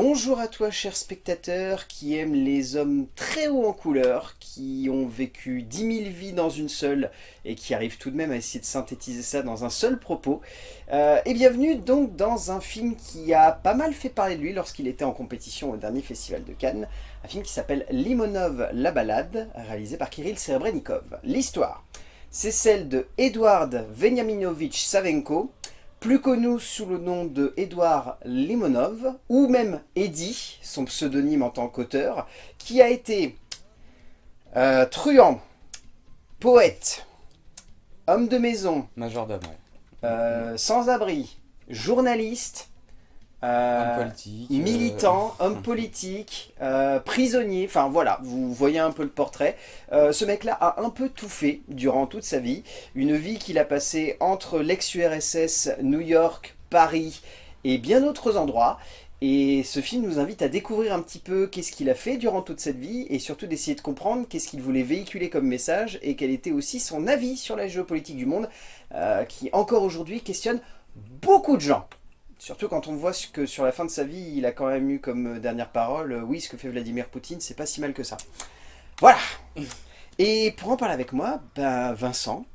Bonjour à toi, cher spectateur, qui aime les hommes très hauts en couleur, qui ont vécu 10 000 vies dans une seule, et qui arrivent tout de même à essayer de synthétiser ça dans un seul propos. Et bienvenue donc dans un film qui a pas mal fait parler de lui lorsqu'il était en compétition au dernier festival de Cannes, un film qui s'appelle Limonov, la balade, réalisé par Kirill Serebrennikov. L'histoire, c'est celle de Eduard Veniaminovitch Savenko, plus connu sous le nom de Edouard Limonov, ou même Eddie, son pseudonyme en tant qu'auteur, qui a été truand, poète, homme de maison, Majordome, ouais. sans-abri, journaliste, Homme politique. militant, homme politique, prisonnier, enfin voilà, vous voyez un peu le portrait. Ce mec-là a un peu tout fait durant toute sa vie, une vie qu'il a passée entre l'ex-URSS, New York, Paris et bien d'autres endroits. Et ce film nous invite à découvrir un petit peu qu'est-ce qu'il a fait durant toute cette vie et surtout d'essayer de comprendre qu'est-ce qu'il voulait véhiculer comme message et quel était aussi son avis sur la géopolitique du monde qui encore aujourd'hui questionne beaucoup de gens. Surtout quand on voit que sur la fin de sa vie, il a quand même eu comme dernière parole oui, ce que fait Vladimir Poutine, c'est pas si mal que ça. Voilà. Et pour en parler avec moi, Vincent,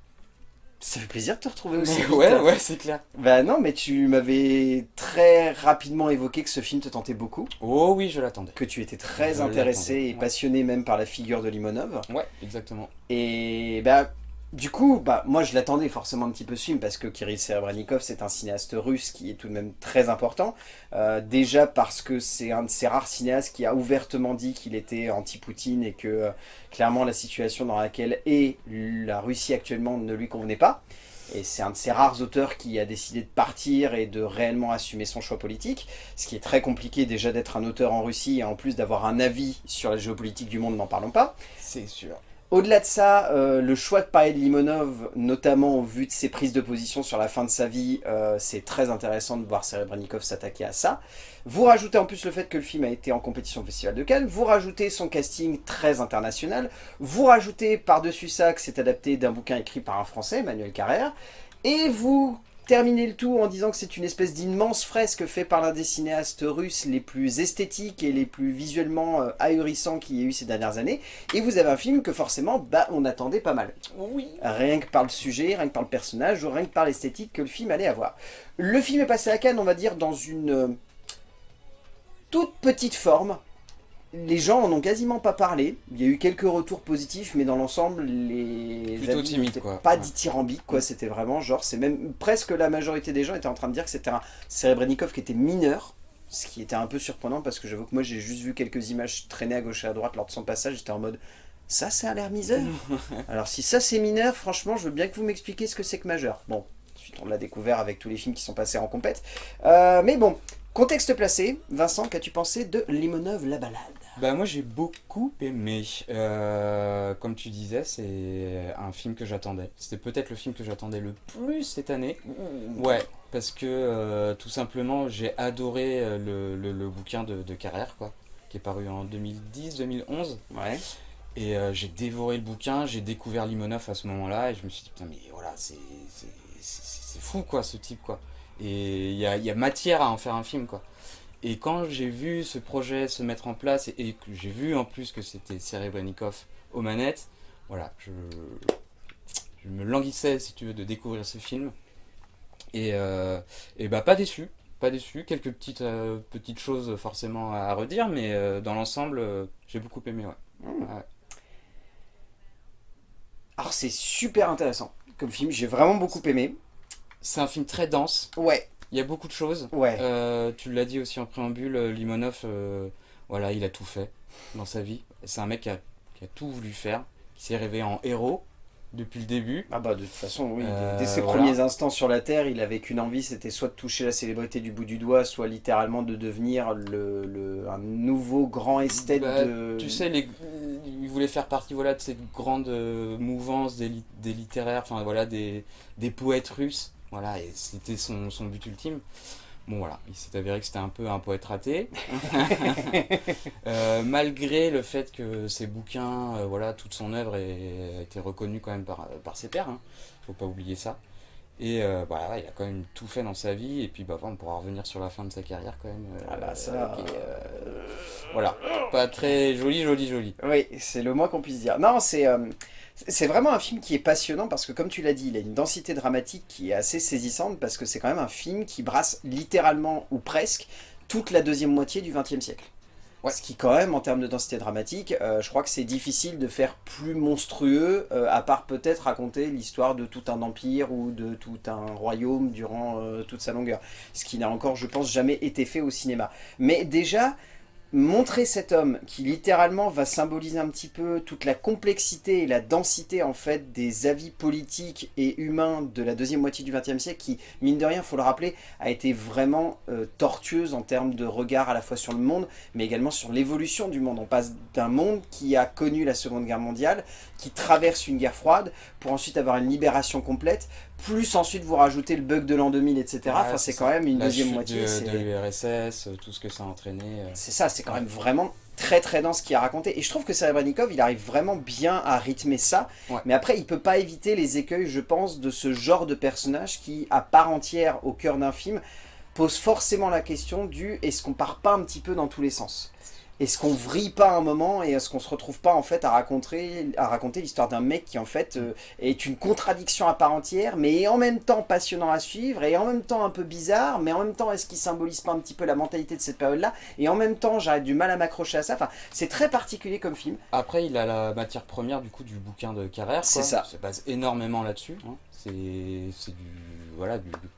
ça fait plaisir de te retrouver aussi vite. Ouais, c'est clair. Non, mais tu m'avais très rapidement évoqué que ce film te tentait beaucoup, Oh oui, je l'attendais. que tu étais très Je intéressé l'attendais, et ouais. passionné même par la figure de Limonov. Ouais, exactement. Et du coup, moi je l'attendais forcément un petit peu ce film parce que Kirill Serebrennikov c'est un cinéaste russe qui est tout de même très important. Déjà parce que c'est un de ces rares cinéastes qui a ouvertement dit qu'il était anti-Poutine et que clairement la situation dans laquelle est la Russie actuellement ne lui convenait pas. Et c'est un de ces rares auteurs qui a décidé de partir et de réellement assumer son choix politique. Ce qui est très compliqué déjà d'être un auteur en Russie et en plus d'avoir un avis sur la géopolitique du monde, n'en parlons pas. C'est sûr. Au-delà de ça, le choix de parler de Limonov, notamment au vu de ses prises de position sur la fin de sa vie, c'est très intéressant de voir Serebrennikov s'attaquer à ça. Vous rajoutez en plus le fait que le film a été en compétition au Festival de Cannes, vous rajoutez son casting très international, vous rajoutez par-dessus ça que c'est adapté d'un bouquin écrit par un Français, Emmanuel Carrère, et vous terminez le tout en disant que c'est une espèce d'immense fresque faite par l'un des cinéastes russes les plus esthétiques et les plus visuellement ahurissants qu'il y ait eu ces dernières années. Et vous avez un film que forcément, on attendait pas mal. Oui. Rien que par le sujet, rien que par le personnage, ou rien que par l'esthétique que le film allait avoir. Le film est passé à Cannes, on va dire, dans une toute petite forme. Les gens en ont quasiment pas parlé. Il y a eu quelques retours positifs, mais dans l'ensemble, les Plutôt avis timide, n'étaient quoi. pas Ouais. dithyrambiques, quoi. C'était vraiment genre, c'est même presque la majorité des gens étaient en train de dire que c'était un Serebrennikov qui était mineur, ce qui était un peu surprenant parce que j'avoue que moi j'ai juste vu quelques images traîner à gauche et à droite lors de son passage. J'étais en mode, ça a l'air miseur. Alors si ça c'est mineur, franchement, je veux bien que vous m'expliquiez ce que c'est que majeur. Bon, ensuite on l'a découvert avec tous les films qui sont passés en compète. Mais bon, contexte placé, Vincent, qu'as-tu pensé de Limonov, la balade? Bah moi j'ai beaucoup aimé. Comme tu disais, c'est un film que j'attendais. C'était peut-être le film que j'attendais le plus cette année. Ouais, parce que tout simplement j'ai adoré le bouquin de Carrère, quoi, qui est paru en 2010-2011. Ouais. Et j'ai dévoré le bouquin, j'ai découvert Limonov à ce moment-là, et je me suis dit, putain, mais voilà, c'est fou, quoi, ce type, quoi. Et il y a matière à en faire un film, quoi. Et quand j'ai vu ce projet se mettre en place, et que j'ai vu en plus que c'était Serebrennikov aux manettes, voilà, je me languissais, si tu veux, de découvrir ce film. Et pas déçu. Pas déçu, quelques petites choses forcément à redire, mais dans l'ensemble, j'ai beaucoup aimé, ouais. Ouais. Alors c'est super intéressant comme film, j'ai vraiment beaucoup aimé. C'est un film très dense, Ouais, il y a beaucoup de choses. ouais. Tu l'as dit aussi en préambule, Limonov, voilà, il a tout fait dans sa vie. C'est un mec qui a tout voulu faire, qui s'est rêvé en héros depuis le début. Ah de toute façon, oui, dès ses Voilà. premiers instants sur la Terre, il avait qu'une envie, c'était soit de toucher la célébrité du bout du doigt, soit littéralement de devenir un nouveau grand esthète Bah, de... tu sais, il voulait faire partie, voilà, de cette grande mouvance des littéraires, enfin voilà, des poètes russes. Voilà, et c'était son but ultime. Bon voilà, il s'est avéré que c'était un peu un poète raté. Malgré le fait que ses bouquins, voilà, toute son œuvre a été reconnue quand même par ses pairs, hein. Faut pas oublier ça. Et voilà, il a quand même tout fait dans sa vie, et puis bah, on pourra revenir sur la fin de sa carrière quand même. Ah bah ça... Voilà, pas très joli. Oui, c'est le moins qu'on puisse dire. Non, c'est vraiment un film qui est passionnant parce que comme tu l'as dit, il a une densité dramatique qui est assez saisissante parce que c'est quand même un film qui brasse littéralement ou presque toute la deuxième moitié du XXe siècle. Ouais. Ce qui quand même, en termes de densité dramatique, je crois que c'est difficile de faire plus monstrueux, à part peut-être raconter l'histoire de tout un empire ou de tout un royaume durant toute sa longueur. Ce qui n'a encore, je pense, jamais été fait au cinéma. Mais déjà... montrer cet homme qui littéralement va symboliser un petit peu toute la complexité et la densité en fait des avis politiques et humains de la deuxième moitié du XXe siècle qui, mine de rien, faut le rappeler, a été vraiment tortueuse en termes de regard à la fois sur le monde mais également sur l'évolution du monde. On passe d'un monde qui a connu la Seconde Guerre mondiale, qui traverse une guerre froide pour ensuite avoir une libération complète, plus ensuite vous rajoutez le bug de l'an 2000, etc. Ouais, enfin, c'est quand même une la deuxième chute moitié. de l'URSS, tout ce que ça a entraîné. C'est ça, c'est quand même vraiment très très dense ce qu'il a raconté. Et je trouve que Serebrennikov, il arrive vraiment bien à rythmer ça. Ouais. Mais après, il peut pas éviter les écueils, je pense, de ce genre de personnage qui, à part entière, au cœur d'un film, pose forcément la question du est-ce qu'on part pas un petit peu dans tous les sens ? Est-ce qu'on vrille pas un moment et est-ce qu'on se retrouve pas en fait à raconter l'histoire d'un mec qui en fait est une contradiction à part entière, mais en même temps passionnant à suivre et en même temps un peu bizarre, mais en même temps est-ce qu'il symbolise pas un petit peu la mentalité de cette période-là et en même temps j'ai du mal à m'accrocher à ça. Enfin, c'est très particulier comme film. Après, il a la matière première du coup du bouquin de Carrère. C'est ça. Ça se base énormément là-dessus. Hein. C'est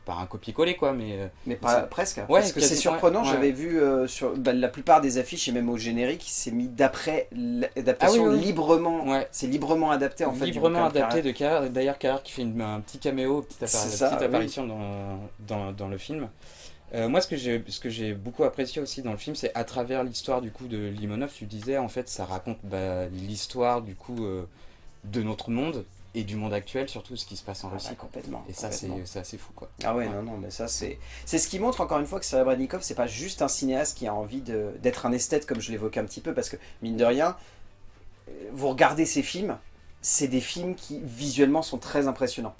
pas un copier-coller quoi, mais pas presque. Ouais, parce que c'est surprenant. Ouais. J'avais vu sur la plupart des affiches et même au générique, c'est mis d'adaptation librement. Ouais. C'est librement adapté en fait. Librement adapté de Carrère. D'ailleurs, Carrère qui fait un petit caméo, petite apparition dans le film. Moi, ce que j'ai beaucoup apprécié aussi dans le film, c'est à travers l'histoire du coup de Limonov, tu disais en fait, ça raconte l'histoire du coup de notre monde. Et du monde actuel, surtout ce qui se passe en Russie. Complètement. Et ça, c'est assez fou, quoi. Ah ouais, non, mais ça, c'est ce qui montre, encore une fois, que Serebrennikov, c'est pas juste un cinéaste qui a envie d'être un esthète, comme je l'évoquais un petit peu, parce que, mine de rien, vous regardez ces films, c'est des films qui, visuellement, sont très impressionnants.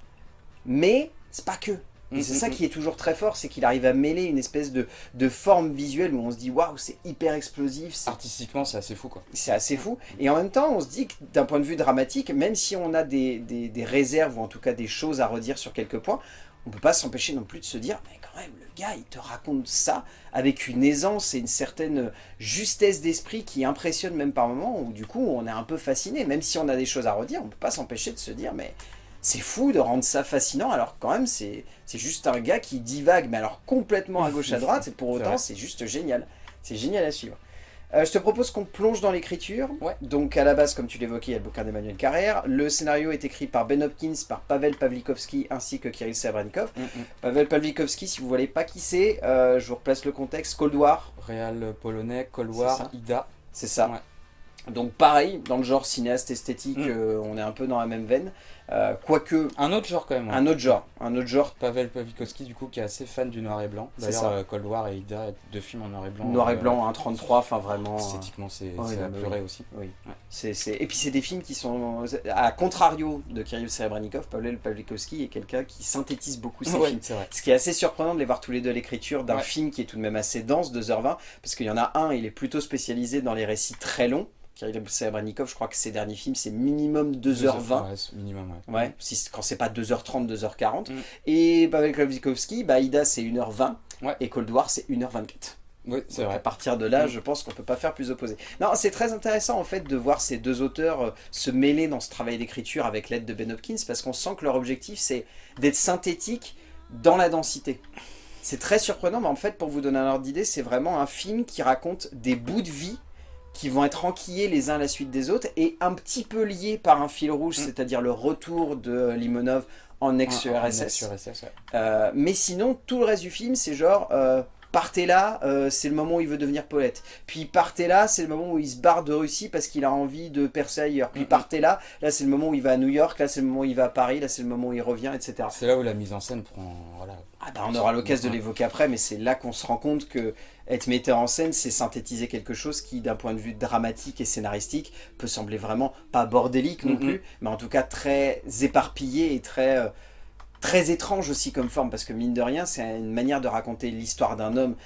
Mais, c'est pas que. Et c'est ça qui est toujours très fort, c'est qu'il arrive à mêler une espèce de forme visuelle où on se dit waouh, c'est hyper explosif. Artistiquement, c'est assez fou quoi. C'est assez fou. Et en même temps, on se dit que d'un point de vue dramatique, même si on a des réserves ou en tout cas des choses à redire sur quelques points, on peut pas s'empêcher non plus de se dire mais quand même, le gars, il te raconte ça avec une aisance et une certaine justesse d'esprit qui impressionne même par moments où du coup on est un peu fasciné. Même si on a des choses à redire, on peut pas s'empêcher de se dire mais... c'est fou de rendre ça fascinant, alors quand même c'est juste un gars qui divague, mais alors complètement à gauche à droite, et pour autant c'est juste génial. C'est génial à suivre. Je te propose qu'on plonge dans l'écriture. Ouais. Donc à la base, comme tu l'évoquais, il y a le bouquin d'Emmanuel Carrère. Le scénario est écrit par Ben Hopkins, par Pavel Pawlikowski ainsi que Kirill Serebrennikov. Pavel Pawlikowski, si vous ne voyez pas qui c'est, je vous replace le contexte. Cold War. Réal polonais, Cold War, Ida. C'est ça. Ouais. Donc pareil, dans le genre cinéaste esthétique, on est un peu dans la même veine. Quoique... un autre genre quand même. Ouais. Un autre genre. Pavel Pawlikowski du coup qui est assez fan du noir et blanc. D'ailleurs Cold War et Ida, deux films en noir et blanc. Noir et blanc, 1.33, enfin vraiment... esthétiquement c'est à pleurer aussi. Oui. Ouais. Et puis c'est des films qui sont... à contrario de Kirill Serebrennikov, Pavel Pawlikowski est quelqu'un qui synthétise beaucoup ses films. Vrai. Ce qui est assez surprenant de les voir tous les deux à l'écriture d'un film qui est tout de même assez dense, 2h20, parce qu'il y en a un, il est plutôt spécialisé dans les récits très longs. Kirill Serebrennikov, je crois que ses derniers films, c'est minimum 2h20. Ouais, minimum, ouais. Quand c'est pas 2h30, 2h40. Et Pavel Pawlikowski, Ida, c'est 1h20. Ouais. Et Cold War, c'est 1h24. Oui, c'est vrai. À partir de là, je pense qu'on peut pas faire plus opposé. Non, c'est très intéressant en fait de voir ces deux auteurs se mêler dans ce travail d'écriture avec l'aide de Ben Hopkins, parce qu'on sent que leur objectif, c'est d'être synthétique dans la densité. C'est très surprenant, mais en fait, pour vous donner un ordre d'idée, c'est vraiment un film qui raconte des bouts de vie qui vont être enquillés les uns à la suite des autres et un petit peu liés par un fil rouge, c'est-à-dire le retour de Limonov en ex-URSS. Ouais. Mais sinon, tout le reste du film, c'est genre... partez là, c'est le moment où il veut devenir poète. Puis partez là, c'est le moment où il se barre de Russie parce qu'il a envie de percer ailleurs. Puis partez là, c'est le moment où il va à New York, là c'est le moment où il va à Paris, là c'est le moment où il revient, etc. C'est là où la mise en scène prend... Voilà. On aura l'occasion de l'évoquer après, mais c'est là qu'on se rend compte que être metteur en scène, c'est synthétiser quelque chose qui, d'un point de vue dramatique et scénaristique, peut sembler vraiment pas bordélique non plus, mais en tout cas très éparpillé et très très étrange aussi comme forme, parce que mine de rien, c'est une manière de raconter l'histoire d'un homme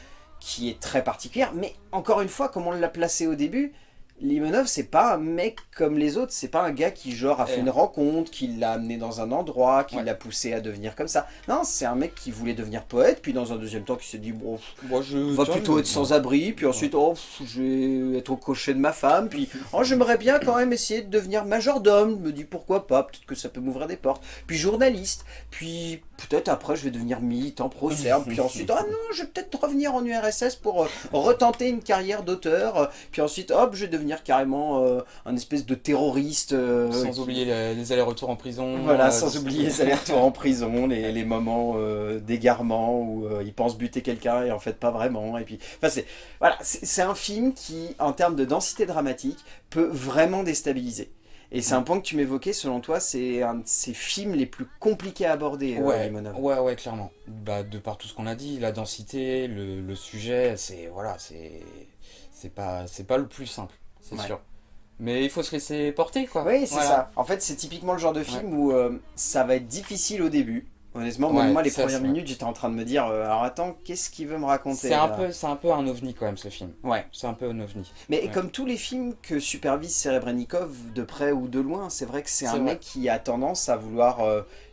qui est très particulière, mais encore une fois, comme on l'a placé au début, Limonov, c'est pas un mec comme les autres, c'est pas un gars qui genre a fait une rencontre, qui l'a amené dans un endroit, qui l'a poussé à devenir comme ça. Non, c'est un mec qui voulait devenir poète, puis dans un deuxième temps qui s'est dit bon, moi je va plutôt être sans-abri, puis ensuite oh, je vais être au cocher de ma femme, puis oh, j'aimerais bien quand même essayer de devenir majordome, je me dis pourquoi pas, peut-être que ça peut m'ouvrir des portes, puis journaliste, puis peut-être après je vais devenir militant pro-serbe, puis ensuite ah non, je vais peut-être revenir en URSS pour retenter une carrière d'auteur, puis ensuite hop, je vais devenir carrément un espèce de terroriste. Sans oublier les allers-retours en prison. Voilà, sans oublier les allers-retours en prison, les moments d'égarement où il pense buter quelqu'un et en fait pas vraiment. Et puis, enfin, c'est un film qui, en termes de densité dramatique, peut vraiment déstabiliser. Et c'est un point que tu m'évoquais, selon toi, c'est un de ces films les plus compliqués à aborder, Limonov. Ouais, clairement. Bah, de par tout ce qu'on a dit, la densité, le sujet, c'est pas le plus simple. C'est sûr. Mais il faut se laisser porter, quoi. Oui, c'est ça. En fait, c'est typiquement le genre de film où ça va être difficile au début. Honnêtement, moi, les premières minutes, j'étais en train de me dire alors attends, qu'est-ce qu'il veut me raconter c'est un peu un ovni, quand même, ce film. Ouais. C'est un peu un ovni. Mais comme tous les films que supervise Serebrennikov, de près ou de loin, c'est vrai que c'est un mec qui a tendance à vouloir...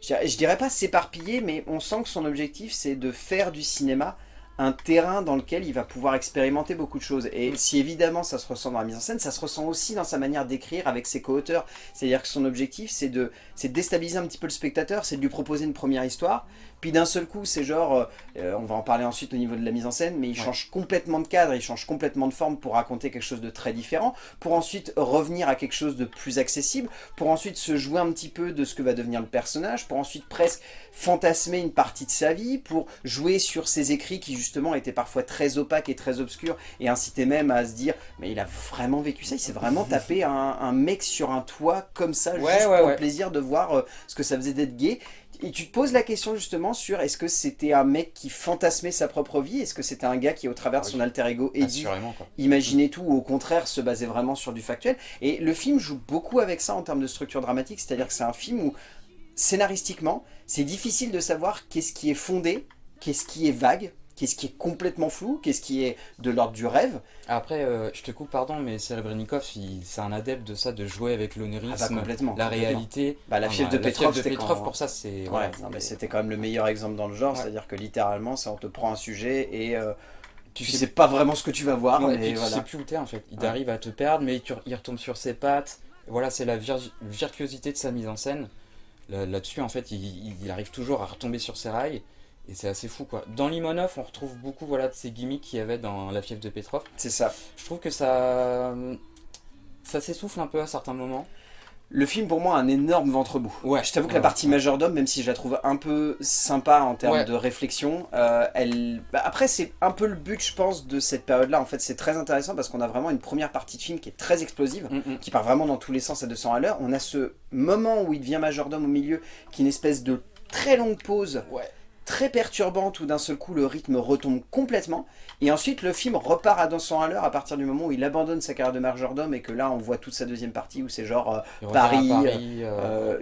je dirais pas s'éparpiller, mais on sent que son objectif, c'est de faire du cinéma un terrain dans lequel il va pouvoir expérimenter beaucoup de choses. Et si évidemment ça se ressent dans la mise en scène, ça se ressent aussi dans sa manière d'écrire avec ses co-auteurs. C'est-à-dire que son objectif, c'est de déstabiliser un petit peu le spectateur, c'est de lui proposer une première histoire, puis d'un seul coup, c'est genre, on va en parler ensuite au niveau de la mise en scène, mais il change complètement de cadre, il change complètement de forme pour raconter quelque chose de très différent, pour ensuite revenir à quelque chose de plus accessible, pour ensuite se jouer un petit peu de ce que va devenir le personnage, pour ensuite presque fantasmer une partie de sa vie, pour jouer sur ses écrits qui justement étaient parfois très opaques et très obscurs, et inciter même à se dire, mais il a vraiment vécu ça, il s'est vraiment tapé un mec sur un toit comme ça, juste pour le plaisir de voir ce que ça faisait d'être gay. Et tu te poses la question justement sur est-ce que c'était un mec qui fantasmait sa propre vie, est-ce que c'était un gars qui au travers de son alter ego Eddie imaginait tout ou au contraire se basait vraiment sur du factuel. Et le film joue beaucoup avec ça en termes de structure dramatique, c'est-à-dire que c'est un film où scénaristiquement c'est difficile de savoir qu'est-ce qui est fondé, qu'est-ce qui est vague, qu'est-ce qui est complètement flou, qu'est-ce qui est de l'ordre du rêve. Après, je te coupe, pardon, mais Serebrennikov, c'est un adepte de ça, de jouer avec l'onirisme, la réalité. La fièvre de Petrov, pour ça, c'est... c'était quand même le meilleur exemple dans le genre, c'est-à-dire que littéralement, on te prend un sujet et tu sais pas vraiment ce que tu vas voir. Et puis tu sais plus où t'es en fait. Il arrive à te perdre, mais il retombe sur ses pattes. Voilà, c'est la virtuosité de sa mise en scène. Là-dessus, en fait, il arrive toujours à retomber sur ses rails. Et c'est assez fou, quoi. Dans Limonov, on retrouve beaucoup de ces gimmicks qu'il y avait dans La fièvre de Petrov. C'est ça. Je trouve que ça s'essouffle un peu à certains moments. Le film, pour moi, a un énorme ventre mou. Je t'avoue que la partie majordome, même si je la trouve un peu sympa en termes de réflexion, après, c'est un peu le but, je pense, de cette période-là. En fait, c'est très intéressant parce qu'on a vraiment une première partie de film qui est très explosive, qui part vraiment dans tous les sens à 200 à l'heure. On a ce moment où il devient majordome au milieu, qui est une espèce de très longue pause. Très perturbante où d'un seul coup le rythme retombe complètement et ensuite le film repart à 200 à l'heure à partir du moment où il abandonne sa carrière de majordome et que là on voit toute sa deuxième partie où c'est genre Paris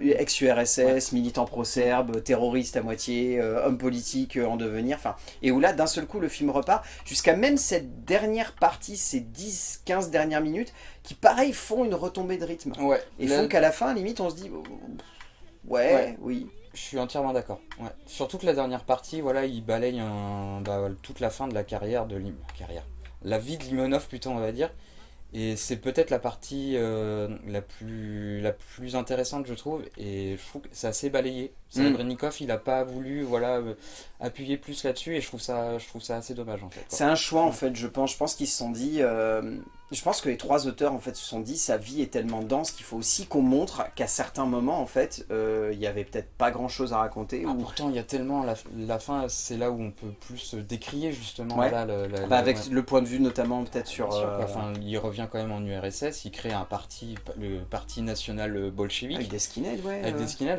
ex-URSS, militant pro-serbe, terroriste à moitié, homme politique en devenir, et où là d'un seul coup le film repart jusqu'à même cette dernière partie, ces 10-15 dernières minutes qui pareil font une retombée de rythme et font qu'à la fin limite on se dit oui. Je suis entièrement d'accord. Surtout que la dernière partie, il balaye toute la fin de la carrière la vie de Limonov plutôt, on va dire. Et c'est peut-être la partie la plus intéressante, je trouve. Et je trouve que c'est assez balayé. Serebrennikov, il n'a pas voulu appuyer plus là-dessus et je trouve ça assez dommage en fait. C'est un choix en fait, je pense. Je pense qu'ils se sont dit... Je pense que les trois auteurs en fait se sont dit sa vie est tellement dense qu'il faut aussi qu'on montre qu'à certains moments en fait il y avait peut-être pas grand chose à raconter. Pourtant il y a tellement la fin, c'est là où on peut plus décrier justement avec le point de vue notamment peut-être sur il revient quand même en URSS, il crée un parti, le parti national bolchevique avec des skinheads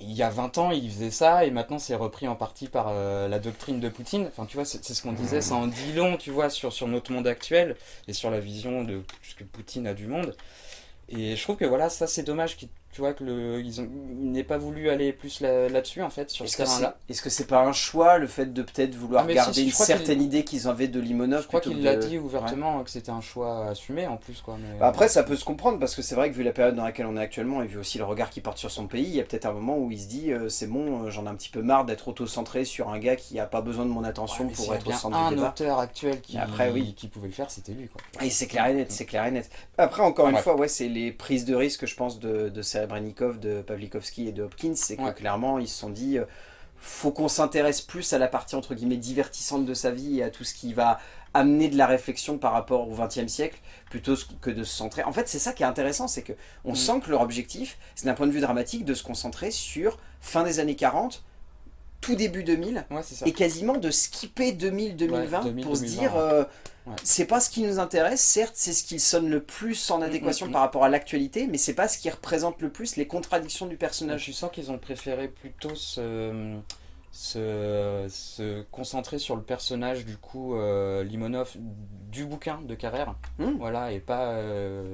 il y a 20 ans, il faisait ça, et maintenant c'est repris en partie par la doctrine de Poutine. Enfin, tu vois, c'est ce qu'on disait, ça en dit long, tu vois, sur notre monde actuel, et sur la vision de ce que Poutine a du monde. Et je trouve que ça c'est dommage que tu vois, ils n'aient pas voulu aller plus là-dessus, en fait, sur ce terrain-là. Est-ce que c'est pas un choix, le fait de peut-être vouloir garder une certaine idée qu'ils avaient de Limonov? Je crois qu'il l'a dit ouvertement, que c'était un choix assumé, en plus, quoi. Mais, après, ça peut se comprendre, parce que c'est vrai que vu la période dans laquelle on est actuellement, et vu aussi le regard qu'il porte sur son pays, il y a peut-être un moment où il se dit, c'est bon, j'en ai un petit peu marre d'être auto-centré sur un gars qui n'a pas besoin de mon attention pour être au centre du débat. Un auteur actuel qui pouvait le faire, c'était lui, quoi. Et c'est clair et net, c'est clair et net. Après, encore une fois, c'est les prises de risque, je pense, de Serebrennikov, de Pawlikowski et de Hopkins, c'est que clairement, ils se sont dit, faut qu'on s'intéresse plus à la partie, entre guillemets, divertissante de sa vie et à tout ce qui va amener de la réflexion par rapport au XXe siècle, plutôt que de se centrer... En fait, c'est ça qui est intéressant, c'est qu'on sent que leur objectif, c'est d'un point de vue dramatique, de se concentrer sur fin des années 40, tout début 2000, et quasiment de skipper 2000-2020 pour se dire... c'est pas ce qui nous intéresse, certes c'est ce qui sonne le plus en adéquation par rapport à l'actualité, mais c'est pas ce qui représente le plus les contradictions du personnage. Tu sens qu'ils ont préféré plutôt se concentrer sur le personnage du coup Limonov du bouquin de Carrère, voilà, et pas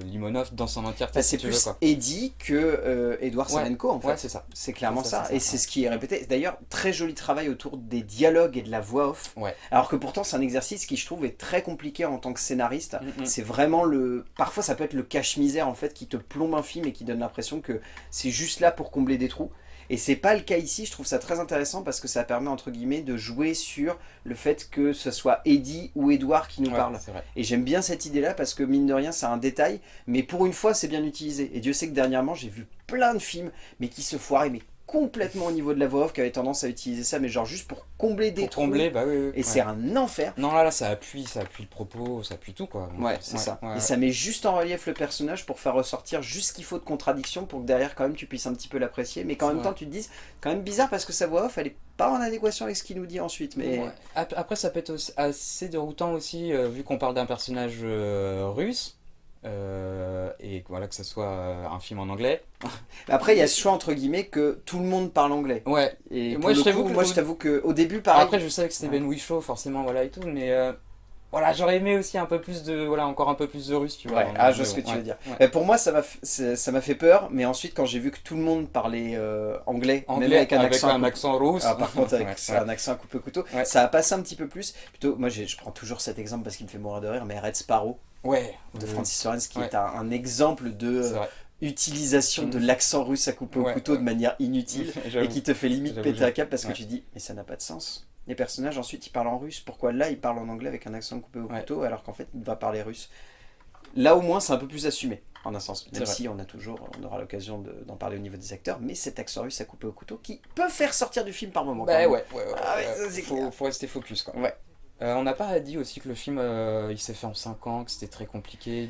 Limonov dans son entièreté. C'est plus Eddie que Edouard Semenko en fait. C'est ça. C'est clairement ça. Et c'est ce qui est répété. D'ailleurs, très joli travail autour des dialogues et de la voix off. Alors que pourtant c'est un exercice qui je trouve est très compliqué en tant que scénariste. C'est vraiment parfois ça peut être le cache-misère en fait qui te plombe un film et qui donne l'impression que c'est juste là pour combler des trous. Et c'est pas le cas ici, je trouve ça très intéressant parce que ça permet entre guillemets de jouer sur le fait que ce soit Eddie ou Edouard qui nous parle. Et j'aime bien cette idée là parce que mine de rien c'est un détail, mais pour une fois c'est bien utilisé. Et Dieu sait que dernièrement j'ai vu plein de films mais qui se foiraient mais complètement au niveau de la voix off, qui avait tendance à utiliser ça mais genre juste pour combler des trous. Et c'est un enfer. Non là ça appuie le propos, ça appuie tout quoi. C'est ça. Et ça met juste en relief le personnage pour faire ressortir juste ce qu'il faut de contradiction pour que derrière quand même tu puisses un petit peu l'apprécier, mais qu'en même temps tu te dises quand même bizarre parce que sa voix off elle est pas en adéquation avec ce qu'il nous dit ensuite. Mais après ça peut être assez déroutant aussi vu qu'on parle d'un personnage russe. Et voilà, que ce soit un film en anglais. Après il y a ce choix entre guillemets que tout le monde parle anglais. Et moi je t'avoue que au début pareil. Après je savais que c'était Ben Whishaw forcément, voilà et tout, mais voilà, j'aurais aimé aussi un peu plus de, encore un peu plus de russe, tu vois. Je vois ce que tu veux dire. Pour moi ça m'a fait peur, mais ensuite quand j'ai vu que tout le monde parlait anglais, même avec un accent russe. Par contre avec un accent à couper au couteau, ça a passé un petit peu plus. Plutôt, moi je prends toujours cet exemple parce qu'il me fait mourir de rire, mais Red Sparrow. De Francis Lawrence qui est un exemple de utilisation de l'accent russe à couper au couteau de manière inutile et qui te fait limite péter un câble parce que tu dis mais ça n'a pas de sens. Les personnages ensuite ils parlent en russe, pourquoi là ils parlent en anglais avec un accent coupé au couteau alors qu'en fait il va parler russe. Là au moins c'est un peu plus assumé en un sens, même si on aura l'occasion d'en parler au niveau des acteurs, mais cet accent russe à couper au couteau qui peut faire sortir du film par moment. Faut rester focus quoi. On n'a pas dit aussi que le film il s'est fait en 5 ans, que c'était très compliqué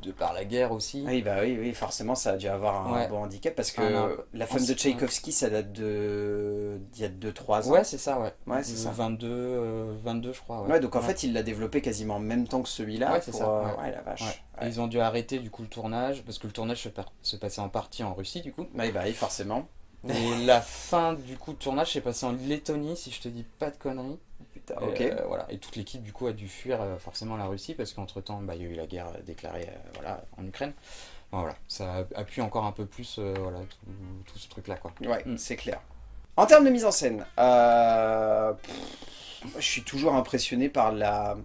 de par la guerre aussi. Oui, forcément ça a dû avoir un bon handicap parce que la femme de Tchaïkovski ça date d'il y a 2-3 ans. C'est ça, c'est ça. 22 je crois. Donc en fait il l'a développé quasiment en même temps que celui-là. La vache. Et ils ont dû arrêter du coup le tournage parce que le tournage se passait en partie en Russie du coup. Forcément. Et la fin du coup de tournage s'est passée en Lettonie si je te dis pas de conneries. Voilà. Et toute l'équipe du coup a dû fuir forcément la Russie parce qu'entre temps il y a eu la guerre déclarée en Ukraine. Voilà, ça appuie encore un peu plus tout ce truc là quoi. C'est clair. En termes de mise en scène, je suis toujours impressionné par la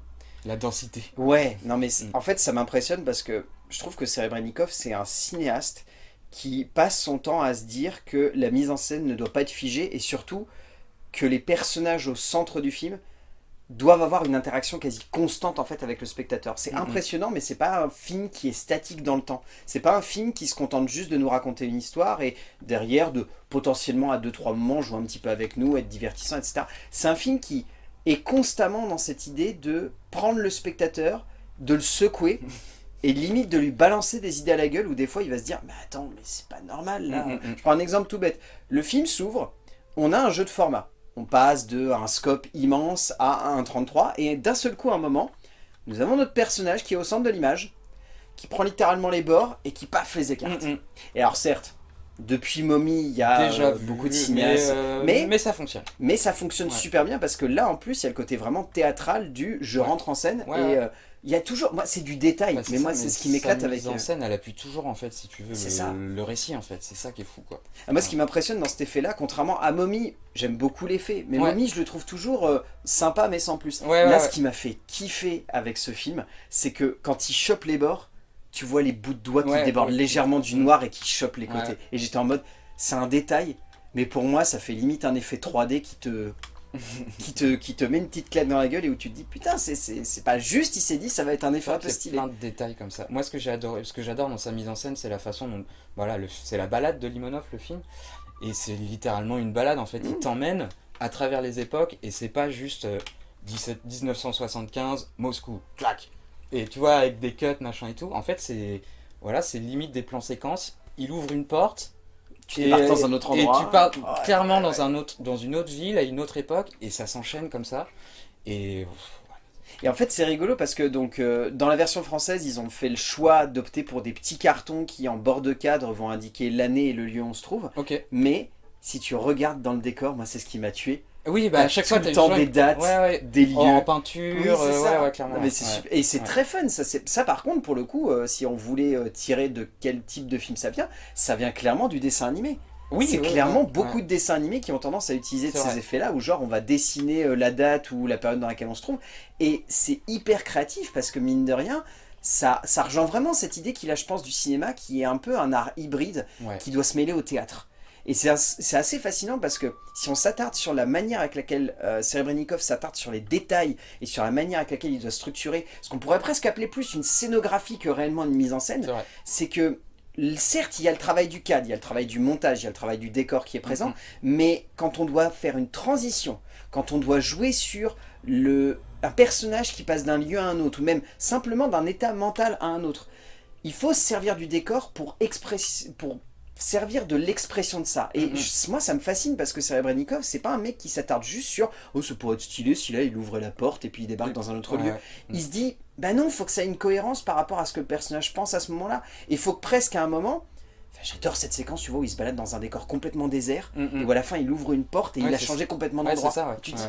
densité. En fait ça m'impressionne parce que je trouve que Serebrennikov c'est un cinéaste qui passe son temps à se dire que la mise en scène ne doit pas être figée et surtout que les personnages au centre du film doivent avoir une interaction quasi constante en fait avec le spectateur. C'est impressionnant, mais c'est pas un film qui est statique dans le temps. C'est pas un film qui se contente juste de nous raconter une histoire et derrière de potentiellement à 2-3 moments jouer un petit peu avec nous, être divertissant, etc. C'est un film qui est constamment dans cette idée de prendre le spectateur, de le secouer et limite de lui balancer des idées à la gueule où des fois il va se dire mais attends, mais c'est pas normal là. Je prends un exemple tout bête. Le film s'ouvre, on a un jeu de format. On passe d'un scope immense à un 1.33 et d'un seul coup à un moment, nous avons notre personnage qui est au centre de l'image, qui prend littéralement les bords et qui paf les écarte. Et alors certes, Depuis Mommy, il y a Déjà beaucoup de vu, cinéastes. mais ça fonctionne. Mais ça fonctionne Ouais. super bien parce que là, en plus, il y a le côté vraiment théâtral du je Ouais. rentre en scène. Ouais, Et ouais. il y a toujours. Moi, c'est du détail, Bah, mais ça, moi, c'est ce qui m'éclate sa avec. mise en scène, elle appuie toujours en fait, si tu veux, C'est ça. le récit en fait. C'est ça qui est fou quoi. Moi, ce qui m'impressionne dans cet effet-là, contrairement à Mommy, j'aime beaucoup l'effet, mais Ouais. Mommy, je le trouve toujours sympa, mais sans plus. Ouais, Là, ouais, ce ouais. qui m'a fait kiffer avec ce film, c'est que quand il chope les bords, tu vois les bouts de doigts qui Ouais, débordent ouais. légèrement du noir et qui chopent les côtés. Ouais. Et j'étais en mode, c'est un détail, mais pour moi, ça fait limite un effet 3D qui te met une petite claque dans la gueule et où tu te dis, putain, c'est pas juste, il s'est dit, ça va être un effet un peu Il y a stylé. plein de détails comme ça. Moi, ce que j'adore dans sa mise en scène, c'est la façon dont, voilà, c'est la balade de Limonov, le film, et c'est littéralement une balade en fait. Il t'emmène à travers les époques, et c'est pas juste 1975, Moscou, clac. Et tu vois, avec des cuts, machin et tout. En fait, c'est limite des plans séquences. Il ouvre une porte. Tu débarques dans un autre endroit. Et tu pars Ouais, clairement ouais, ouais. dans une autre ville, à une autre époque, et ça s'enchaîne comme ça. Et Et en fait, c'est rigolo parce que donc dans la version française, ils ont fait le choix d'opter pour des petits cartons qui, en bord de cadre, vont indiquer l'année et le lieu où on se trouve. ok. Mais si tu regardes dans le décor, moi, c'est ce qui m'a tué. Oui, bah T'as à chaque tout fois, le t'as temps toujours des dates, des des en lieux. peinture, Oui, c'est ça. ouais, clairement. Non, mais c'est Ouais. super. Et c'est Ouais. très fun. Ça, par contre, pour le coup, si on voulait tirer de quel type de film ça vient clairement du dessin animé. Oui, C'est ouais, clairement ouais, beaucoup ouais. de dessins animés qui ont tendance à utiliser C'est ces vrai. effets-là, où genre on va dessiner la date ou la période dans laquelle on se trouve. Et c'est hyper créatif parce que mine de rien, ça rejoint vraiment cette idée qu'il a, je pense, du cinéma qui est un peu un art hybride Ouais. qui doit se mêler au théâtre. Et c'est assez fascinant parce que si on s'attarde sur la manière avec laquelle Serebrennikov s'attarde sur les détails et sur la manière avec laquelle il doit structurer ce qu'on pourrait presque appeler plus une scénographie que réellement une mise en scène, C'est vrai. c'est que certes il y a le travail du cadre, il y a le travail du montage, il y a le travail du décor qui est présent, Mhm. mais quand on doit faire une transition, quand on doit jouer sur un personnage qui passe d'un lieu à un autre, ou même simplement d'un état mental à un autre, il faut se servir du décor pour servir de l'expression de ça. Et moi, ça me fascine parce que Serebrennikov, c'est pas un mec qui s'attarde juste sur oh, ça pourrait être stylé si là il ouvrait la porte et puis il débarque dans un autre lieu. Ouais. Il se dit bah non, faut que ça ait une cohérence par rapport à ce que le personnage pense à ce moment-là. Et il faut que presque à un moment. Enfin, j'adore cette séquence, tu vois, où il se balade dans un décor complètement désert et où à la fin il ouvre une porte et Ouais, il a c'est changé complètement ouais, d'endroit. c'est ça, ouais. Tu te dis Ouais.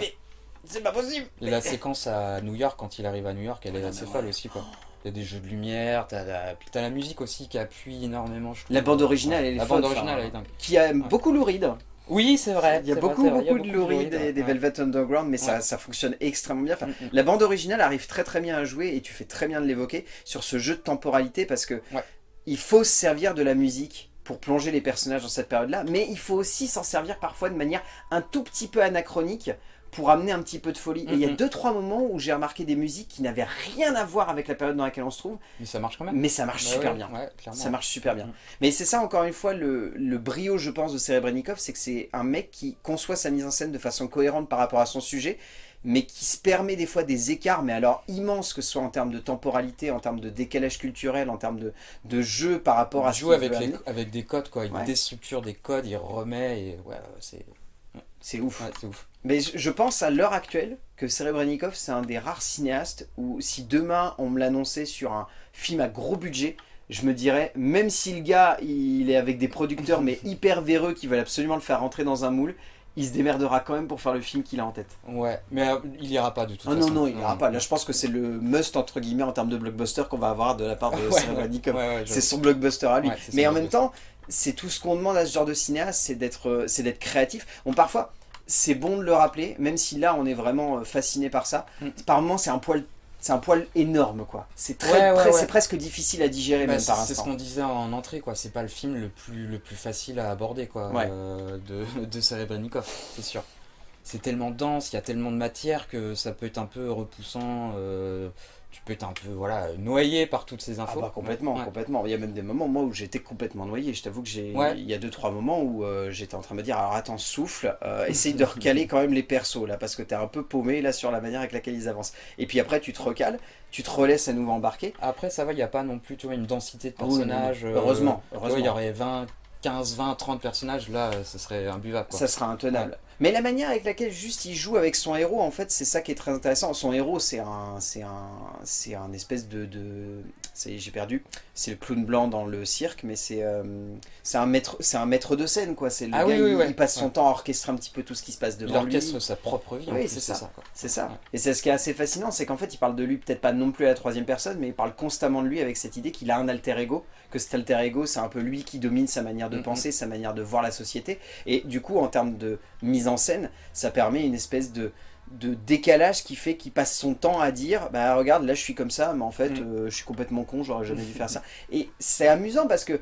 mais c'est pas possible. Et la séquence à New York, quand il arrive à New York, elle est assez folle aussi, quoi. Il y a des jeux de lumière, puis t'as la musique aussi qui appuie énormément, je trouve. La bande originale, elle est La folle. bande originale, enfin, elle est dingue. Qui a beaucoup Lou Reed. Oui, c'est vrai. Il y a c'est beaucoup, vrai, c'est vrai. Il y a beaucoup de Lou Reed et des ouais. Velvet Underground, mais Ouais. ça fonctionne extrêmement bien. Enfin, Mm, mm. la bande originale arrive très très bien à jouer et tu fais très bien de l'évoquer sur ce jeu de temporalité parce que Ouais. il faut se servir de la musique pour plonger les personnages dans cette période-là, mais il faut aussi s'en servir parfois de manière un tout petit peu anachronique pour amener un petit peu de folie. Et il y a Mhm. 2-3 moments où j'ai remarqué des musiques qui n'avaient rien à voir avec la période dans laquelle on se trouve, Mais ça marche quand même. mais ça marche Bah super ouais, bien. Ouais, clairement. Ça marche super bien. Mm. Mais c'est ça, encore une fois, le brio, je pense, de Serebrennikov, c'est que c'est un mec qui conçoit sa mise en scène de façon cohérente par rapport à son sujet, mais qui se permet des fois des écarts, mais alors immenses, que ce soit en termes de temporalité, en termes de décalage culturel, en termes de jeu par rapport à Il ce joue qu'il avec, veut amener. avec des codes, quoi. Il Ouais. déstructure des codes, il remet, et ouais, C'est ouf. c'est ouf. Mais je pense à l'heure actuelle que Serebrennikov, c'est un des rares cinéastes où si demain on me l'annonçait sur un film à gros budget, je me dirais, même si le gars il est avec des producteurs mais hyper véreux qui veulent absolument le faire rentrer dans un moule, il se démerdera quand même pour faire le film qu'il a en tête. Ouais, mais il ira pas de toute Ah façon. non, il n'ira pas. Là, je pense que c'est le must, entre guillemets, en termes de blockbuster qu'on va avoir de la part de Ouais, Serebrennikov. ouais, C'est son blockbuster à lui. Ouais, c'est Mais son en même blockbuster. temps, c'est tout ce qu'on demande à ce genre de cinéaste, c'est d'être créatif. Bon, parfois, c'est bon de le rappeler, même si là, on est vraiment fasciné par ça. Par moments, c'est un poil énorme, quoi. C'est c'est presque difficile à digérer, Bah, même par c'est ce instant. qu'on disait en entrée, quoi. C'est pas le film le plus facile à aborder, quoi, Ouais. de Serebrennikov, c'est sûr. C'est tellement dense, il y a tellement de matière que ça peut être un peu repoussant. Tu peux être un peu noyé par toutes ces Ah infos. bah complètement, Ouais. complètement. Il y a même des moments, moi, où j'étais complètement noyé. Je t'avoue que Ouais. il y a 2-3 moments où j'étais en train de me dire, alors attends, souffle, essaye de recaler quand même les persos, là, parce que t'es un peu paumé, là, sur la manière avec laquelle ils avancent. Et puis après, tu te recales, tu te relaisses à nouveau embarquer. Après, ça va, il n'y a pas non plus une densité de Ah oui, non, personnages. non. Heureusement, Tu vois, il y aurait 20, 15, 20, 30 personnages, là, ce serait imbuvable, quoi. Ça sera intenable. Mais la manière avec laquelle juste il joue avec son héros, en fait, c'est ça qui est très intéressant. Son héros, c'est un espèce j'ai perdu. C'est le clown blanc dans le cirque, mais c'est un maître de scène, quoi. C'est le gars, il passe son temps à orchestrer un petit peu tout ce qui se passe devant lui. Il orchestre sa propre vie. Oui, c'est ça. C'est ça. Ouais. Et c'est ce qui est assez fascinant, c'est qu'en fait, il parle de lui peut-être pas non plus à la troisième personne, mais il parle constamment de lui avec cette idée qu'il a un alter ego, que cet alter ego, c'est un peu lui qui domine sa manière de penser, sa manière de voir la société. Et du coup, en termes de mise en scène, ça permet une espèce de décalage qui fait qu'il passe son temps à dire bah regarde là je suis comme ça mais en fait je suis complètement con, j'aurais jamais dû faire ça. Et c'est amusant parce que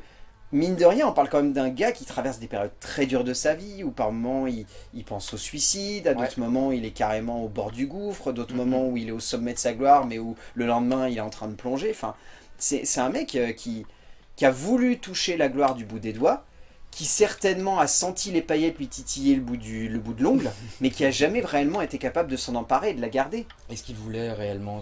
mine de rien on parle quand même d'un gars qui traverse des périodes très dures de sa vie où par moments il pense au suicide, à d'autres moments il est carrément au bord du gouffre, d'autres moments où il est au sommet de sa gloire mais où le lendemain il est en train de plonger. Enfin c'est un mec qui a voulu toucher la gloire du bout des doigts, qui certainement a senti les paillettes lui titiller le bout de l'ongle, mais qui a jamais réellement été capable de s'en emparer et de la garder. Est-ce qu'il voulait réellement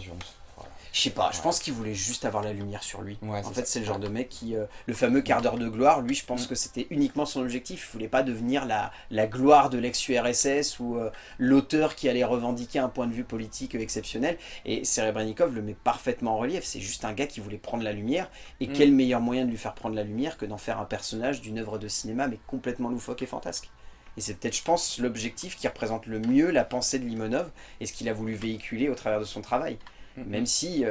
voilà. Je sais pas, je pense qu'il voulait juste avoir la lumière sur lui. Ouais, en fait, c'est le genre de mec qui, le fameux quart d'heure de gloire, lui, je pense que c'était uniquement son objectif. Il voulait pas devenir la gloire de l'ex-URSS ou l'auteur qui allait revendiquer un point de vue politique exceptionnel. Et Serebrennikov le met parfaitement en relief. C'est juste un gars qui voulait prendre la lumière. Et quel meilleur moyen de lui faire prendre la lumière que d'en faire un personnage d'une œuvre de cinéma, mais complètement loufoque et fantasque. Et c'est peut-être, je pense, l'objectif qui représente le mieux la pensée de Limonov et ce qu'il a voulu véhiculer au travers de son travail. Même si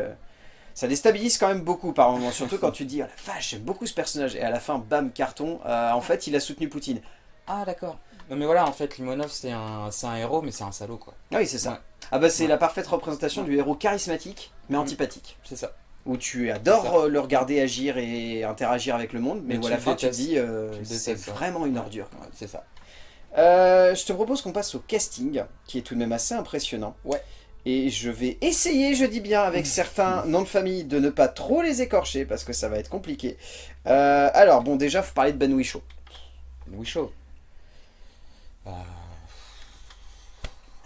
ça déstabilise quand même beaucoup par moments, surtout quand tu te dis oh la vache, j'aime beaucoup ce personnage, et à la fin, bam, carton, en fait il a soutenu Poutine. Ah d'accord. Non mais voilà, en fait Limonov c'est un héros mais c'est un salaud quoi. Ah oui c'est ça. Ouais. Ah bah c'est la parfaite représentation du héros charismatique mais antipathique. C'est ça. Où tu adores le regarder agir et interagir avec le monde, mais où à la fin tu te dis c'est vraiment une ordure. Ouais, c'est ça. Je te propose qu'on passe au casting, qui est tout de même assez impressionnant. Ouais. Et je vais essayer, je dis bien, avec certains noms de famille, de ne pas trop les écorcher, parce que ça va être compliqué. Alors, bon, déjà, il faut parler de Ben Whishaw. Ben Whishaw.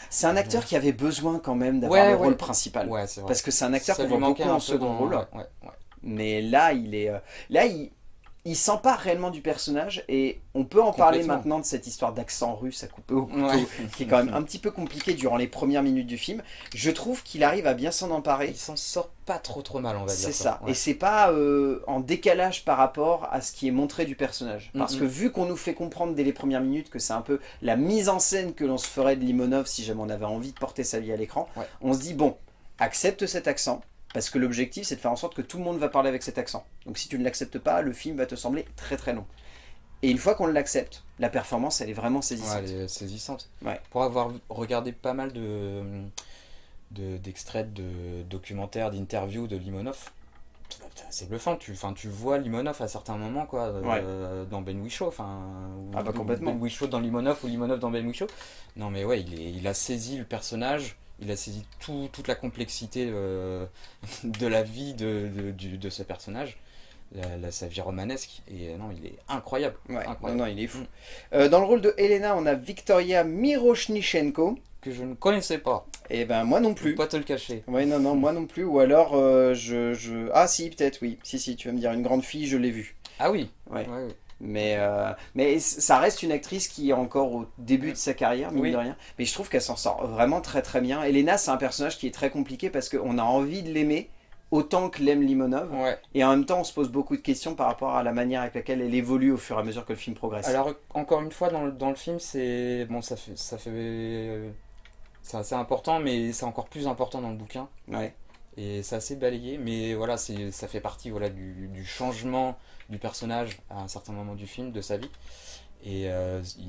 C'est un acteur qui avait besoin quand même d'avoir le rôle principal. Ouais, c'est vrai. Parce que c'est un acteur qu'on voit beaucoup en second rôle. Ouais. Mais là, il s'empare réellement du personnage, et on peut en parler maintenant de cette histoire d'accent russe à couper au couteau, qui est quand même un petit peu compliqué durant les premières minutes du film. Je trouve qu'il arrive à bien s'en emparer. Il s'en sort pas trop mal, on va dire. C'est ça, et c'est pas en décalage par rapport à ce qui est montré du personnage. Parce que vu qu'on nous fait comprendre dès les premières minutes que c'est un peu la mise en scène que l'on se ferait de Limonov si jamais on avait envie de porter sa vie à l'écran, on se dit bon, accepte cet accent. Parce que l'objectif, c'est de faire en sorte que tout le monde va parler avec cet accent. Donc si tu ne l'acceptes pas, le film va te sembler très très long. Et une fois qu'on l'accepte, la performance, elle est vraiment saisissante. Ouais, elle est saisissante. Ouais. Pour avoir regardé pas mal d'extraits de documentaires, d'interviews de Limonov, c'est bluffant. Tu vois Limonov à certains moments, quoi, dans Ben Whishaw. Complètement. Ben Whishaw dans Limonov ou Limonov dans Ben Whishaw. Non mais ouais, il a saisi le personnage. Il a saisi toute la complexité de la vie de ce personnage, sa vie romanesque, et non, il est incroyable. Ouais, incroyable. Non, il est fou. Dans le rôle de Elena, on a Victoria Miroshnichenko. Que je ne connaissais pas. Et ben moi non plus. Pas te le cacher. Ouais, non, moi non plus. Ou alors, Ah si, peut-être, oui. Si, tu vas me dire, une grande fille, je l'ai vue. Ah oui. Ouais. Mais ça reste une actrice qui est encore au début de sa carrière, mine de rien. Mais je trouve qu'elle s'en sort vraiment très très bien. Elena, c'est un personnage qui est très compliqué parce qu'on a envie de l'aimer autant que l'aime Limonov. Et en même temps, on se pose beaucoup de questions par rapport à la manière avec laquelle elle évolue au fur et à mesure que le film progresse. Alors, encore une fois, dans le film, c'est assez important, mais c'est encore plus important dans le bouquin. Ouais. Et c'est assez balayé, mais voilà, ça fait partie du changement du personnage à un certain moment du film, de sa vie. Et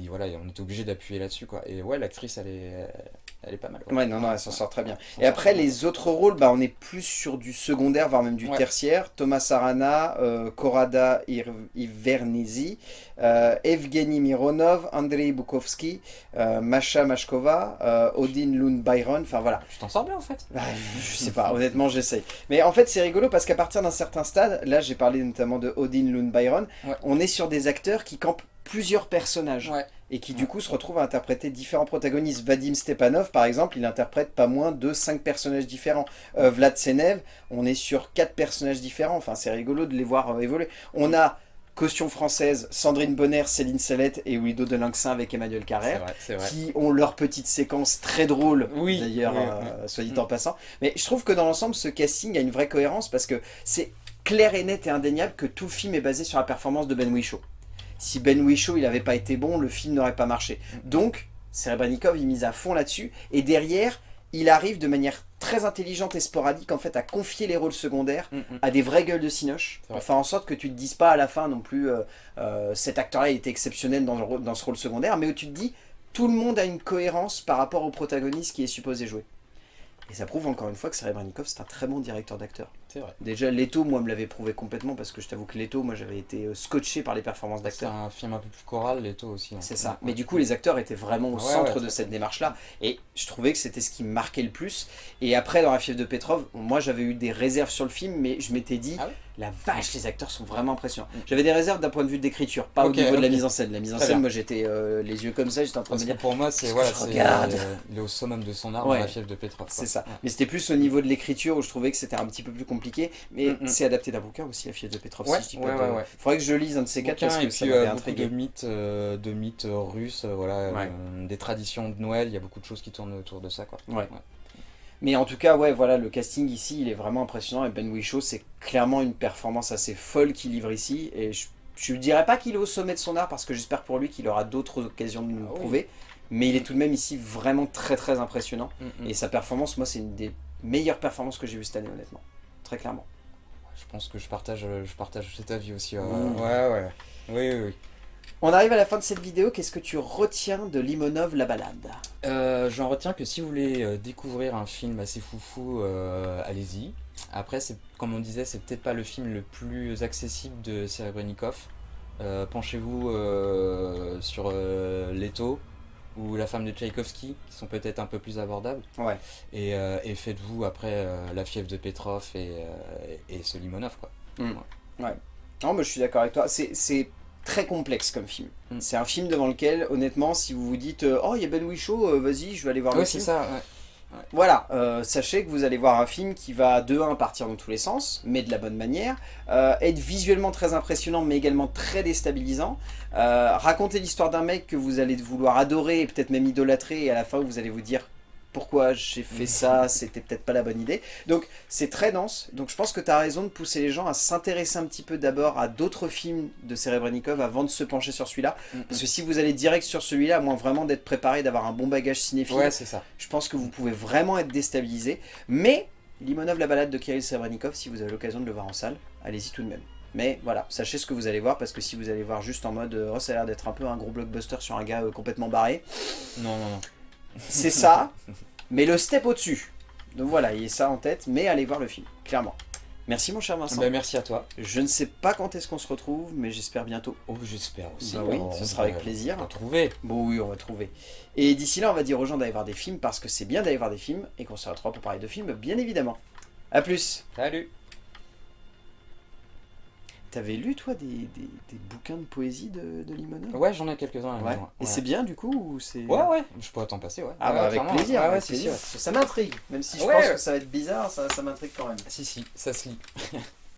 voilà, on est obligé d'appuyer là-dessus, quoi. Et ouais, l'actrice, elle est pas mal. Ouais, non, elle s'en sort très bien. Et après, les autres rôles, on est plus sur du secondaire, voire même du tertiaire. Thomas Arana, Korada Ivernisi, Evgeny Mironov, Andrei Bukovski, Masha Mashkova, Odin Lund Byron, enfin voilà. Je t'en sors bien en fait. Je sais pas, honnêtement j'essaye. Mais en fait c'est rigolo parce qu'à partir d'un certain stade, là j'ai parlé notamment de Odin Lund Byron, on est sur des acteurs qui campent plusieurs personnages. Et qui du coup se retrouvent à interpréter différents protagonistes. Vadim Stepanov par exemple, il interprète pas moins de 5 personnages différents. Vlad Senev, on est sur 4 personnages différents, enfin c'est rigolo de les voir évoluer. On a caution française, Sandrine Bonner, Céline Sallette et Guido de Lincin avec Emmanuel Carrère, c'est vrai. qui ont leur petite séquence très drôle, Oui, d'ailleurs, oui. soit dit en passant. Mais je trouve que dans l'ensemble, ce casting a une vraie cohérence parce que c'est clair et net et indéniable que tout le film est basé sur la performance de Ben Whishaw. Si Ben Whishaw il n'avait pas été bon, le film n'aurait pas marché. Donc, Serebrennikov il mise à fond là-dessus, et derrière, il arrive de manière très intelligente et sporadique en fait à confier les rôles secondaires à des vraies gueules de cinoche, pour faire en sorte que tu te dises pas à la fin non plus cet acteur-là était exceptionnel dans ce rôle secondaire, mais où tu te dis tout le monde a une cohérence par rapport au protagoniste qui est supposé jouer. Et ça prouve encore une fois que Serebrennikov c'est un très bon directeur d'acteur. C'est vrai. Déjà Leto, moi me l'avait prouvé complètement parce que je t'avoue que Leto, moi j'avais été scotché par les performances C'est d'acteurs. un film un peu plus choral, Leto aussi. C'est ça. Mais du coup, les acteurs étaient vraiment au centre de cette cool. démarche-là. Et je trouvais que c'était ce qui me marquait le plus. Et après, dans La Fièvre de Petrov, moi j'avais eu des réserves sur le film, mais je m'étais dit, la vache, les acteurs sont vraiment impressionnants. J'avais des réserves d'un point de vue d'écriture, pas au niveau de la mise en scène. La mise en scène, moi j'étais les yeux comme ça, j'étais en train de me dire. Pour moi, c'est regarde. Il est au summum de son art dans La Fièvre de Petrov. C'est ça. Mais c'était plus au niveau de l'écriture où je trouvais que c'était un petit peu plus compliqué. Mais c'est adapté d'un bouquin aussi, La Fièvre de Petrov. Si je dis pas de... Faudrait que je lise un de ces quatre parce que ça m'avait intrigué. De mythes russes, des traditions de Noël, il y a beaucoup de choses qui tournent autour de ça, quoi. Mais en tout cas, voilà, le casting ici, il est vraiment impressionnant. Et Ben Whishaw, c'est clairement une performance assez folle qu'il livre ici. Et je ne dirais pas qu'il est au sommet de son art, parce que j'espère pour lui qu'il aura d'autres occasions de nous le prouver. Mais il est tout de même ici vraiment très très impressionnant. Et sa performance, moi, c'est une des meilleures performances que j'ai vues cette année, honnêtement. Très clairement. Je pense que je partage cet avis aussi. Oui. On arrive à la fin de cette vidéo, qu'est-ce que tu retiens de Limonov, la balade? J'en retiens que si vous voulez découvrir un film assez foufou, allez-y. Après, comme on disait, c'est peut-être pas le film le plus accessible de Serebrennikov. Penchez-vous sur Leto ou La femme de Tchaïkovski, qui sont peut-être un peu plus abordables. Et faites-vous après La Fièvre de Petrov et ce Limonov, quoi. Non, mais je suis d'accord avec toi. C'est très complexe comme film. C'est un film devant lequel, honnêtement, si vous vous dites oh, il y a Ben Whishaw, vas-y, je vais aller voir le film. C'est ça, Voilà, sachez que vous allez voir un film qui va de 1 partir dans tous les sens, mais de la bonne manière, être visuellement très impressionnant, mais également très déstabilisant, raconter l'histoire d'un mec que vous allez vouloir adorer et peut-être même idolâtrer, et à la fin vous allez vous dire pourquoi j'ai fait ça, c'était peut-être pas la bonne idée. Donc c'est très dense, donc je pense que tu as raison de pousser les gens à s'intéresser un petit peu d'abord à d'autres films de Serebrennikov avant de se pencher sur celui-là, parce que si vous allez direct sur celui-là, à moins vraiment d'être préparé, d'avoir un bon bagage cinéphile, je pense que vous pouvez vraiment être déstabilisé. Mais Limonov, la balade de Kirill Serebrennikov, si vous avez l'occasion de le voir en salle, allez-y tout de même. Mais voilà, sachez ce que vous allez voir, parce que si vous allez voir juste en mode oh, ça a l'air d'être un peu un gros blockbuster sur un gars complètement barré, non. C'est ça, mais le step au-dessus. Donc voilà, ayez ça en tête, mais allez voir le film, clairement. Merci mon cher Vincent. Merci à toi. Je ne sais pas quand est-ce qu'on se retrouve, mais j'espère bientôt. Oh, j'espère aussi. Bah oui, ce sera avec plaisir. On va trouver. Bon oui, on va trouver. Et d'ici là, on va dire aux gens d'aller voir des films, parce que c'est bien d'aller voir des films, et qu'on se retrouvera pour parler de films, bien évidemment. A plus. Salut. T'avais lu toi des bouquins de poésie de Limonov? Ouais, j'en ai quelques-uns. Et c'est bien du coup ou c'est... Ouais, je pourrais t'en passer, Ah bah avec plaisir, c'est sûr. Ça m'intrigue, même si je pense que ça va être bizarre, ça m'intrigue quand même. Si, ça se lit.